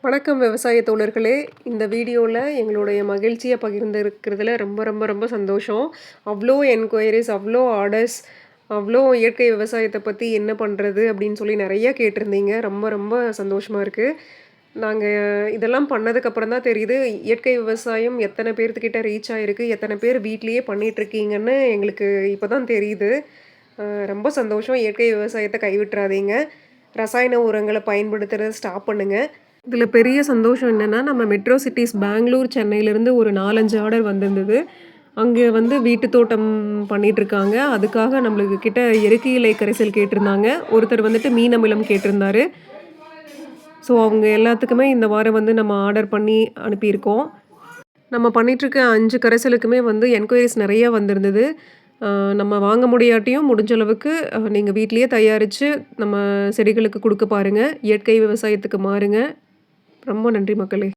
வணக்கம் விவசாய தோழர்களே. இந்த வீடியோவில் எங்களுடைய மகிழ்ச்சியை பகிர்ந்துருக்கிறதுல ரொம்ப ரொம்ப ரொம்ப சந்தோஷம். அவ்வளோ என்கொயரிஸ், அவ்வளோ ஆர்டர்ஸ், அவ்வளோ இயற்கை விவசாயத்தை பற்றி என்ன பண்ணுறது அப்படின்னு சொல்லி நிறைய கேட்டிருந்தீங்க. ரொம்ப ரொம்ப சந்தோஷமாக இருக்குது. நாங்கள் இதெல்லாம் பண்ணதுக்கப்புறம் தான் தெரியுது, இயற்கை விவசாயம் எத்தனை பேர்த்துக்கிட்ட ரீச் ஆகிருக்கு, எத்தனை பேர் வீட்லேயே பண்ணிகிட்ருக்கீங்கன்னு எங்களுக்கு இப்போ தான் தெரியுது. ரொம்ப சந்தோஷம். இயற்கை விவசாயத்தை கைவிட்டுறாதீங்க. ரசாயன உரங்களை பயன்படுத்துகிறத ஸ்டாப் பண்ணுங்கள். இதில் பெரிய சந்தோஷம் என்னென்னா, நம்ம மெட்ரோ சிட்டிஸ் பெங்களூர், சென்னையிலேருந்து ஒரு 4, 5 ஆர்டர் வந்திருந்தது. அங்கே வந்து வீட்டு தோட்டம் பண்ணிகிட்ருக்காங்க. அதுக்காக நம்மளுக்கு கிட்ட இயற்கை இலை கரைசல் கேட்டிருந்தாங்க. ஒருத்தர் வந்துட்டு மீன் அமிலம் கேட்டிருந்தாரு. ஸோ அவங்க எல்லாத்துக்குமே இந்த வாரம் வந்து நம்ம ஆர்டர் பண்ணி அனுப்பியிருக்கோம். நம்ம பண்ணிகிட்ருக்க 5 கரைசலுக்குமே வந்து என்கொயரிஸ் நிறையா வந்திருந்தது. நம்ம வாங்க முடியாட்டியும் முடிஞ்ச அளவுக்கு நீங்கள் வீட்டிலேயே தயாரித்து நம்ம செடிகளுக்கு கொடுக்க பாருங்கள். இயற்கை விவசாயத்துக்கு மாறுங்க. ரொம்ப நன்றி மக்களே.